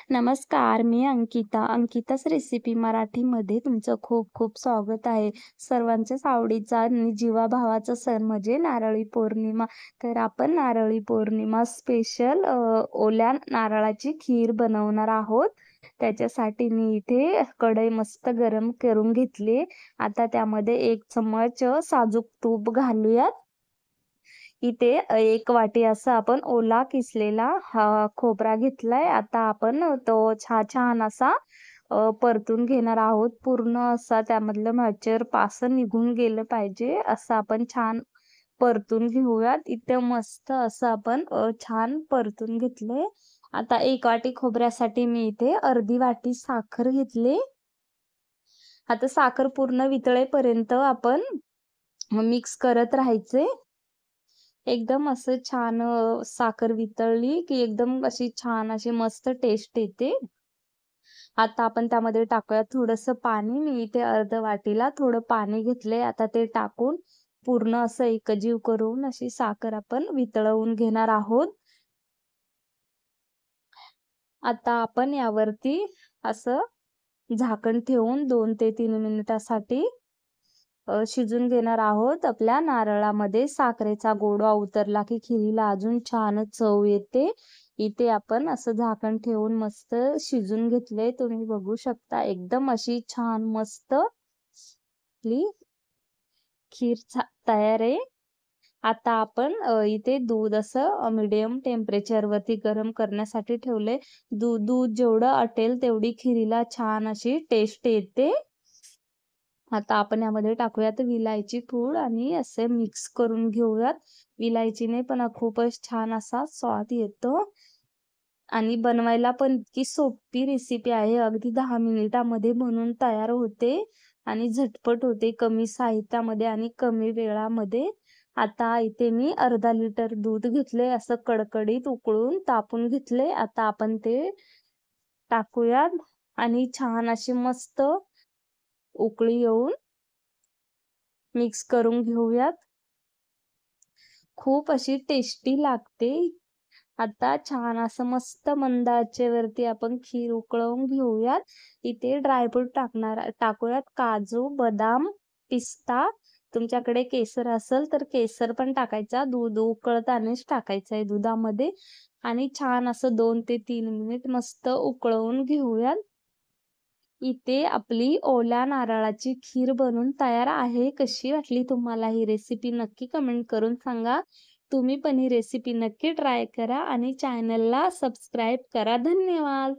नमस्कार, मी अंकिता. अंकिताच रेसिपी मराठीमध्ये तुमचं खूप खूप स्वागत आहे. सर्वांच्याच आवडीचा आणि जीवाभावाचा सण म्हणजे नारळी पौर्णिमा. तर आपण नारळी पौर्णिमा स्पेशल ओल्या नारळाची खीर बनवणार आहोत. त्याच्यासाठी मी इथे कढई मस्त गरम करून घेतली. आता त्यामध्ये 1 चम्मच साजूक तूप घालूयात. इथे 1 वाटी असा आपण ओला किसलेला खोबरा घेतलाय. आता आपण तो छान असा परतून घेणार आहोत. पूर्ण असा त्यामधलं मॉइश्चर पासं निघून गेलं पाहिजे, असं आपण छान परतून घेऊयात. इथे मस्त असं आपण छान परतून घेतलंय. आता 1 वाटी खोबऱ्यासाठी मी इथे अर्धी वाटी साखर घेतली. आता साखर पूर्ण वितळेपर्यंत आपण मिक्स करत राहायचे. एकदम असं छान साखर वितळली, की एकदम अशी छान अशी मस्त टेस्ट येते. आता आपण त्यामध्ये टाकूया थोडंसं पाणी. मी इथे अर्ध वाटीला थोडं पाणी घेतलंय. आता ते टाकून पूर्ण असं एकजीव करून अशी साखर आपण वितळवून घेणार आहोत. आता आपण यावरती असं झाकण ठेवून 2 ते 3 मिनिटासाठी शिजून घेणार आहोत. आपल्या नारळामध्ये साखरेचा गोडवा उतरला की खिरीला अजून छानच चव येते. इथे आपण असं झाकण ठेवून मस्त शिजून घेतले. तुम्ही बघू शकता एकदम अशी छान मस्त आपली खीर तयार आहे. आता आपण इथे दूध असं मीडियम टेम्परेचरवरती गरम करण्यासाठी ठेवले. दूध जेवढं आटेल तेवढी खिरीला छान अशी टेस्ट येते. आता आपण यामध्ये टाकूयात विलायची पूड आणि असे मिक्स करून घेऊयात. विलायचीने पण खूपच छान असा स्वाद येतो आणि बनवायला पण इतकी सोपी रेसिपी आहे. अगदी 10 मिनिटामध्ये बनून तयार होते आणि झटपट होते, कमी साहित्यामध्ये आणि कमी वेळामध्ये. आता इथे मी अर्धा लिटर दूध घेतले, असं कडकडीत उकळून तापून घेतले. आता आपण ते टाकूयात आणि छान अशी मस्त उकळी येऊन मिक्स करून घेऊयात. खूप अशी टेस्टी लागते. आता छान असं मस्त मंद आचेवरती आपण खीर उकळवून घेऊयात. इथे ड्रायफ्रूट टाकूयात. काजू, बदाम, पिस्ता. तुमच्याकडे केसर असेल तर केसर पण टाकायचा. दूध उकळतानाच टाकायचं आहे दुधामध्ये आणि छान असं 2 ते 3 मिनिट मस्त उकळवून घेऊयात. इथे आपली ओल्या नारळाची खीर बनून तयार आहे. कशी वाटली तुम्हाला ही रेसिपी नक्की कमेंट करून सांगा. तुम्ही पण ही रेसिपी नक्की ट्राय करा आणि चॅनलला सबस्क्राईब करा. धन्यवाद.